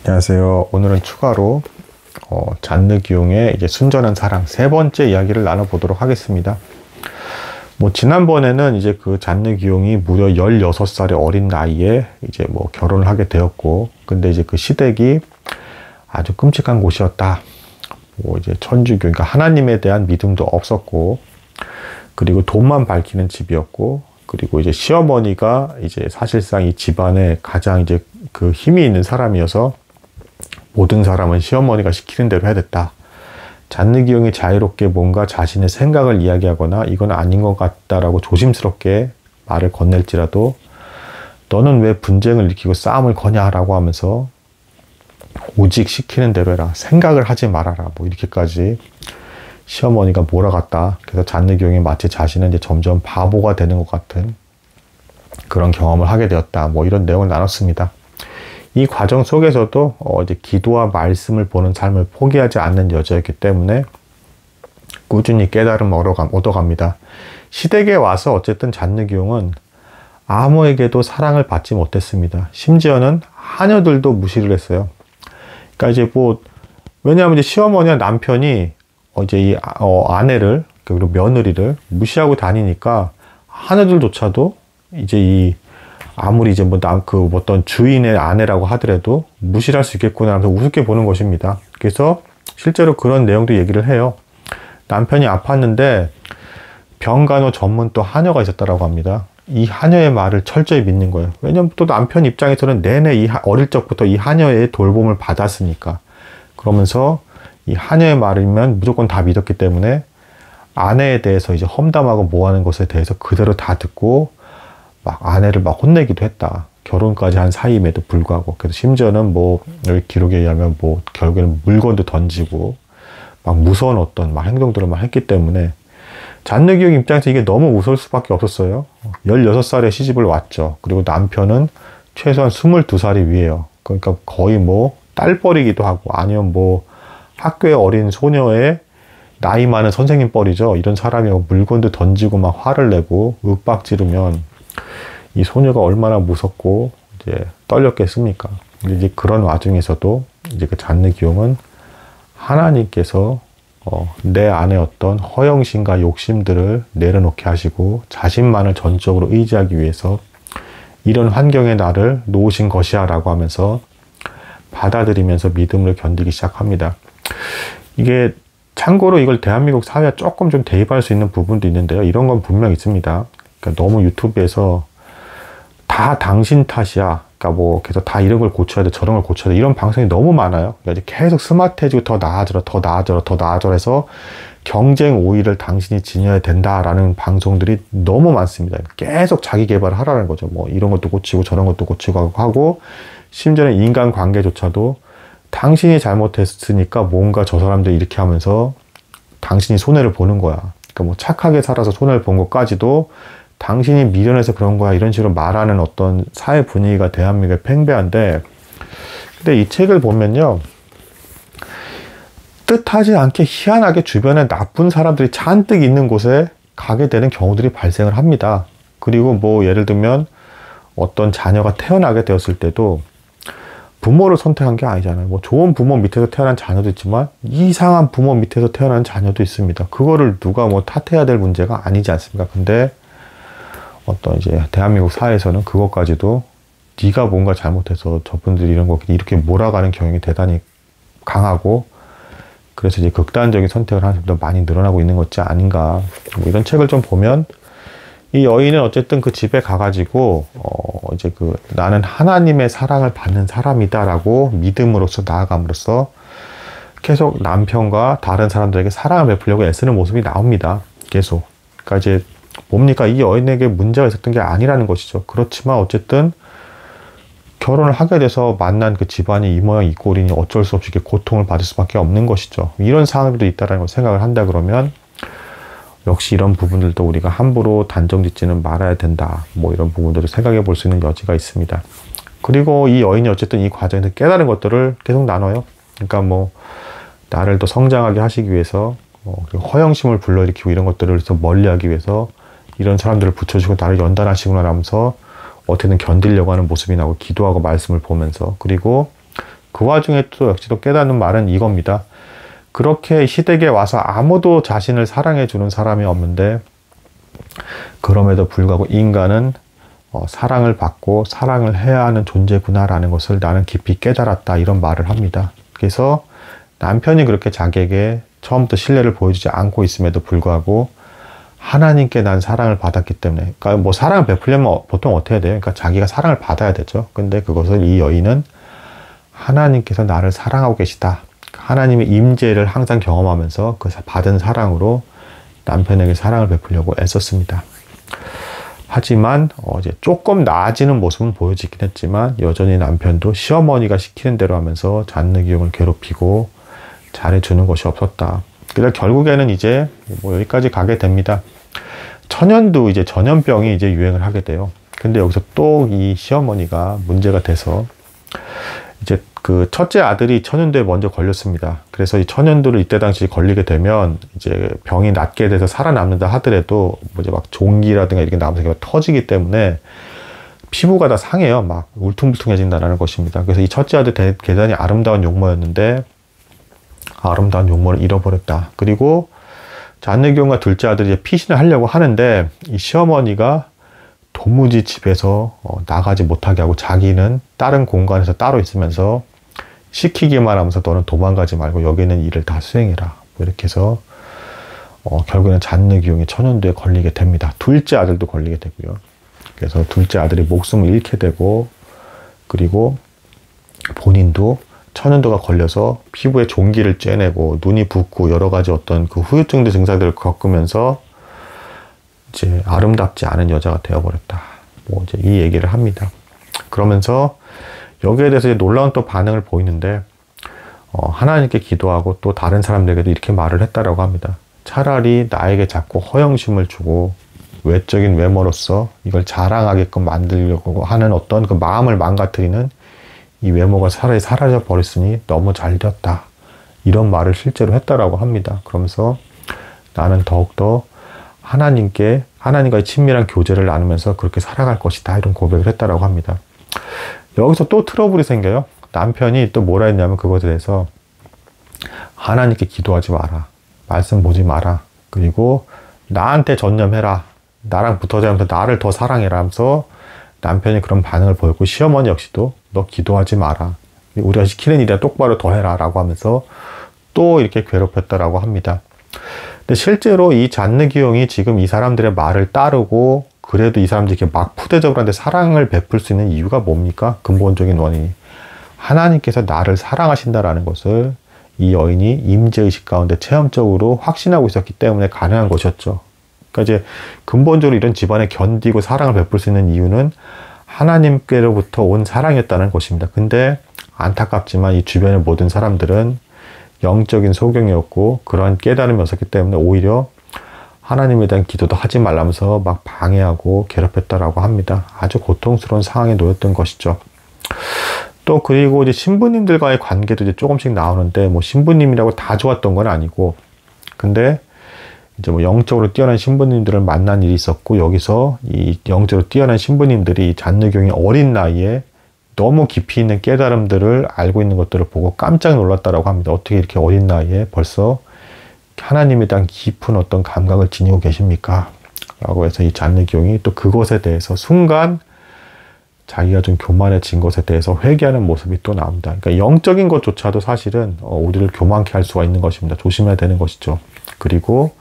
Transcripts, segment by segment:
안녕하세요. 오늘은 추가로 잔느기용의 이제 순전한 사랑 세 번째 이야기를 나눠보도록 하겠습니다. 지난번에는 이제 그 잔느기용이 무려 16살의 어린 나이에 이제 결혼을 하게 되었고, 근데 이제 그 시댁이 아주 끔찍한 곳이었다. 이제 천주교, 그러니까 하나님에 대한 믿음도 없었고, 그리고 돈만 밝히는 집이었고, 그리고 이제 시어머니가 이제 사실상 이 집안에 가장 이제 그 힘이 있는 사람이어서 모든 사람은 시어머니가 시키는 대로 해야 됐다. 잔느기용이 자유롭게 뭔가 자신의 생각을 이야기하거나 이건 아닌 것 같다라고 조심스럽게 말을 건넬지라도 너는 왜 분쟁을 일으키고 싸움을 거냐라고 하면서 오직 시키는 대로 해라. 생각을 하지 말아라. 이렇게까지 시어머니가 몰아갔다. 그래서 잔느기용이 마치 자신은 이제 점점 바보가 되는 것 같은 그런 경험을 하게 되었다. 이런 내용을 나눴습니다. 이 과정 속에서도 이제 기도와 말씀을 보는 삶을 포기하지 않는 여자였기 때문에 꾸준히 깨달음을 얻어갑니다. 시댁에 와서 어쨌든 잔느기용은 아무에게도 사랑을 받지 못했습니다. 심지어는 하녀들도 무시를 했어요. 그러니까 이제 왜냐하면 이제 시어머니와 남편이 이제 이 아내를 그리고 며느리를 무시하고 다니니까 하녀들조차도 이제 아무리 이제 어떤 주인의 아내라고 하더라도 무시를 할 수 있겠구나 하면서 우습게 보는 것입니다. 그래서 실제로 그런 내용도 얘기를 해요. 남편이 아팠는데 병간호 전문 또 하녀가 있었다라고 합니다. 이 하녀의 말을 철저히 믿는 거예요. 왜냐면 또 남편 입장에서는 내내 어릴 적부터 이 하녀의 돌봄을 받았으니까. 그러면서 이 하녀의 말이면 무조건 다 믿었기 때문에 아내에 대해서 이제 험담하고 뭐하는 것에 대해서 그대로 다 듣고 아내를 혼내기도 했다. 결혼까지 한 사이임에도 불구하고. 그래서 심지어는 여기 기록에 의하면 결국에는 물건도 던지고 무서운 어떤 행동들을 했기 때문에 잔느기용 입장에서 이게 너무 무서울 수밖에 없었어요. 16살에 시집을 왔죠. 그리고 남편은 최소한 22살이 위에요. 그러니까 거의 딸뻘이기도 하고 아니면 학교의 어린 소녀의 나이 많은 선생님 뻘이죠. 이런 사람이 물건도 던지고 화를 내고 윽박지르면 이 소녀가 얼마나 무섭고 이제 떨렸겠습니까? 이제 그런 와중에서도 이제 그 잔느기용은 하나님께서 내 안에 어떤 허영심과 욕심들을 내려놓게 하시고 자신만을 전적으로 의지하기 위해서 이런 환경에 나를 놓으신 것이야 라고 하면서 받아들이면서 믿음을 견디기 시작합니다. 이게 참고로 이걸 대한민국 사회에 조금 좀 대입할 수 있는 부분도 있는데요. 이런 건 분명 있습니다. 그러니까 너무 유튜브에서 다 당신 탓이야. 그러니까 계속 다 이런 걸 고쳐야 돼, 저런 걸 고쳐야 돼. 이런 방송이 너무 많아요. 그러니까 이제 계속 스마트해지고 더 나아져라, 더 나아져라, 더 나아져라 해서 경쟁 우위를 당신이 지녀야 된다라는 방송들이 너무 많습니다. 계속 자기 개발을 하라는 거죠. 이런 것도 고치고 저런 것도 고치고 하고 심지어는 인간관계조차도 당신이 잘못했으니까 뭔가 저 사람들이 이렇게 하면서 당신이 손해를 보는 거야. 그러니까 착하게 살아서 손해를 본 것까지도 당신이 미련해서 그런 거야 이런 식으로 말하는 어떤 사회 분위기가 대한민국에 팽배한데, 근데 이 책을 보면요, 뜻하지 않게 희한하게 주변에 나쁜 사람들이 잔뜩 있는 곳에 가게 되는 경우들이 발생을 합니다. 그리고 예를 들면 어떤 자녀가 태어나게 되었을 때도 부모를 선택한 게 아니잖아요. 좋은 부모 밑에서 태어난 자녀도 있지만 이상한 부모 밑에서 태어난 자녀도 있습니다. 그거를 누가 탓해야 될 문제가 아니지 않습니까? 근데 어떤 이제 대한민국 사회에서는 그것까지도 네가 뭔가 잘못해서 저분들이 이런 거 이렇게 몰아가는 경향이 대단히 강하고, 그래서 이제 극단적인 선택을 하는 사람도 많이 늘어나고 있는 것이 아닌가. 이런 책을 좀 보면 이 여인은 어쨌든 그 집에 가가지고 이제 나는 하나님의 사랑을 받는 사람이다라고 믿음으로써 나아감으로써 계속 남편과 다른 사람들에게 사랑을 베풀려고 애쓰는 모습이 나옵니다. 계속. 그러니까 이제 뭡니까? 이 여인에게 문제가 있었던 게 아니라는 것이죠. 그렇지만 어쨌든 결혼을 하게 돼서 만난 그 집안이 이 모양 이 꼴이니 어쩔 수 없이 이렇게 고통을 받을 수밖에 없는 것이죠. 이런 상황도 있다는 걸 생각을 한다 그러면 역시 이런 부분들도 우리가 함부로 단정짓지는 말아야 된다. 이런 부분들을 생각해 볼 수 있는 여지가 있습니다. 그리고 이 여인이 어쨌든 이 과정에서 깨달은 것들을 계속 나눠요. 그러니까 나를 더 성장하게 하시기 위해서 허영심을 불러일으키고 이런 것들을 좀 멀리하기 위해서 이런 사람들을 붙여주고 나를 연단하시구나 하면서 어떻게든 견디려고 하는 모습이 나오고 기도하고 말씀을 보면서, 그리고 그 와중에 또 역시 또 깨닫는 말은 이겁니다. 그렇게 시댁에 와서 아무도 자신을 사랑해 주는 사람이 없는데 그럼에도 불구하고 인간은 사랑을 받고 사랑을 해야 하는 존재구나라는 것을 나는 깊이 깨달았다, 이런 말을 합니다. 그래서 남편이 그렇게 자기에게 처음부터 신뢰를 보여주지 않고 있음에도 불구하고 하나님께 난 사랑을 받았기 때문에, 그러니까 뭐 사랑을 베풀려면 보통 어떻게 해야 돼요? 그러니까 자기가 사랑을 받아야 되죠. 근데 그것을 이 여인은 하나님께서 나를 사랑하고 계시다, 하나님의 임재를 항상 경험하면서 그 받은 사랑으로 남편에게 사랑을 베풀려고 애썼습니다. 하지만 이제 조금 나아지는 모습은 보여지긴 했지만 여전히 남편도 시어머니가 시키는 대로 하면서 잔느기용을 괴롭히고 잘해주는 것이 없었다. 그래서 결국에는 이제 뭐 여기까지 가게 됩니다. 천연두, 이제 전염병이 이제 유행을 하게 돼요. 근데 여기서 또 이 시어머니가 문제가 돼서 이제 그 첫째 아들이 천연두에 먼저 걸렸습니다. 그래서 이 천연두를 이때 당시 걸리게 되면 이제 병이 낫게 돼서 살아남는다 하더라도 뭐지 막 종기라든가 이렇게 나면서 터지기 때문에 피부가 다 상해요. 막 울퉁불퉁해진다는 것입니다. 그래서 이 첫째 아들 대단히 아름다운 용모였는데 아름다운 용모를 잃어버렸다. 그리고 잔느기용과 둘째 아들이 이제 피신을 하려고 하는데 이 시어머니가 도무지 집에서 나가지 못하게 하고 자기는 다른 공간에서 따로 있으면서 시키기만 하면서 너는 도망가지 말고 여기 있는 일을 다 수행해라, 뭐 이렇게 해서 결국에는 잔느기용이 천연두에 걸리게 됩니다. 둘째 아들도 걸리게 되고요. 그래서 둘째 아들이 목숨을 잃게 되고, 그리고 본인도 천연두가 걸려서 피부에 종기를 쬐내고 눈이 붓고 여러 가지 어떤 그 후유증들 증상들을 겪으면서 이제 아름답지 않은 여자가 되어버렸다, 뭐 이제 이 얘기를 합니다. 그러면서 여기에 대해서 이제 놀라운 또 반응을 보이는데 하나님께 기도하고 또 다른 사람들에게도 이렇게 말을 했다라고 합니다. 차라리 나에게 자꾸 허영심을 주고 외적인 외모로서 이걸 자랑하게끔 만들려고 하는 어떤 그 마음을 망가뜨리는 이 외모가 차라리 사라져 버렸으니 너무 잘 되었다, 이런 말을 실제로 했다라고 합니다. 그러면서 나는 더욱더 하나님과의 친밀한 교제를 나누면서 그렇게 살아갈 것이다, 이런 고백을 했다라고 합니다. 여기서 또 트러블이 생겨요. 남편이 또 뭐라 했냐면 그것에 대해서 하나님께 기도하지 마라, 말씀 보지 마라, 그리고 나한테 전념해라, 나랑 붙어자 하면서 나를 더 사랑해라 하면서 남편이 그런 반응을 보였고, 시어머니 역시도 너 기도하지 마라, 우리가 시키는 일이야 똑바로 더 해라 라고 하면서 또 이렇게 괴롭혔다라고 합니다. 근데 실제로 이 잔느기용이 지금 이 사람들의 말을 따르고 그래도 이 사람들이 이렇게 막 푸대접을 하는데 사랑을 베풀 수 있는 이유가 뭡니까? 근본적인 원인이 하나님께서 나를 사랑하신다라는 것을 이 여인이 임재의식 가운데 체험적으로 확신하고 있었기 때문에 가능한 것이었죠. 그러니까 이제 근본적으로 이런 집안에 견디고 사랑을 베풀 수 있는 이유는 하나님께로부터 온 사랑이었다는 것입니다. 근데 안타깝지만 이 주변의 모든 사람들은 영적인 소경이었고 그러한 깨달음이 없었기 때문에 오히려 하나님에 대한 기도도 하지 말라면서 막 방해하고 괴롭혔다라고 합니다. 아주 고통스러운 상황에 놓였던 것이죠. 또 그리고 이제 신부님들과의 관계도 이제 조금씩 나오는데 뭐 신부님이라고 다 좋았던 건 아니고, 근데 이제 뭐 영적으로 뛰어난 신부님들을 만난 일이 있었고, 여기서 이 영적으로 뛰어난 신부님들이 잔느경이 어린 나이에 너무 깊이 있는 깨달음들을 알고 있는 것들을 보고 깜짝 놀랐다라고 합니다. 어떻게 이렇게 어린 나이에 벌써 하나님에 대한 깊은 어떤 감각을 지니고 계십니까? 라고 해서 이 잔느경이 또 그것에 대해서 순간 자기가 좀 교만해진 것에 대해서 회개하는 모습이 또 나옵니다. 그러니까 영적인 것조차도 사실은 우리를 교만케 할 수가 있는 것입니다. 조심해야 되는 것이죠. 그리고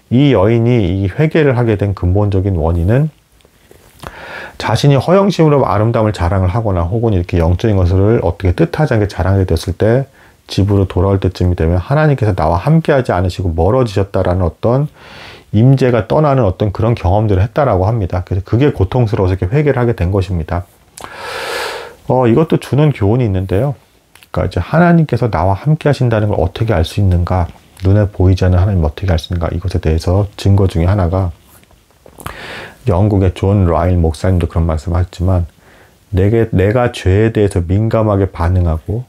이 여인이 이 회개를 하게 된 근본적인 원인은 자신이 허영심으로 아름다움을 자랑을 하거나 혹은 이렇게 영적인 것을 어떻게 뜻하지 않게 자랑하게 됐을 때 집으로 돌아올 때쯤이 되면 하나님께서 나와 함께하지 않으시고 멀어지셨다라는 어떤 임재가 떠나는 어떤 그런 경험들을 했다라고 합니다. 그래서 그게 고통스러워서 이렇게 회개를 하게 된 것입니다. 이것도 주는 교훈이 있는데요. 그러니까 이제 하나님께서 나와 함께 하신다는 걸 어떻게 알 수 있는가, 눈에 보이지 않는 하나님 어떻게 알 수 있는가, 이것에 대해서 증거 중에 하나가 영국의 존 라일 목사님도 그런 말씀하셨지만 내가 죄에 대해서 민감하게 반응하고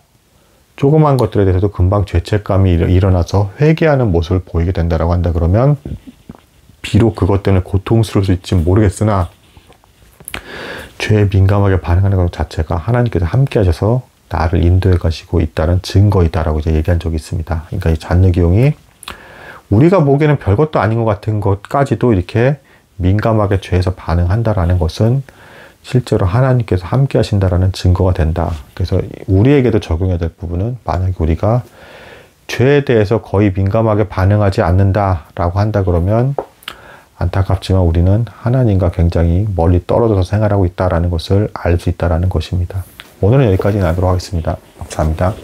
조그만 것들에 대해서도 금방 죄책감이 일어나서 회개하는 모습을 보이게 된다라고 한다 그러면 비록 그것 때문에 고통스러울 수 있지 모르겠으나 죄에 민감하게 반응하는 것 자체가 하나님께서 함께 하셔서 나를 인도해 가시고 있다는 증거이다라고 이제 얘기한 적이 있습니다. 그러니까 이 잔느기용이 우리가 보기에는 별것도 아닌 것 같은 것까지도 이렇게 민감하게 죄에서 반응한다라는 것은 실제로 하나님께서 함께 하신다라는 증거가 된다. 그래서 우리에게도 적용해야 될 부분은 만약에 우리가 죄에 대해서 거의 민감하게 반응하지 않는다라고 한다 그러면 안타깝지만 우리는 하나님과 굉장히 멀리 떨어져서 생활하고 있다라는 것을 알 수 있다라는 것입니다. 오늘은 여기까지 나도록 하겠습니다. 감사합니다.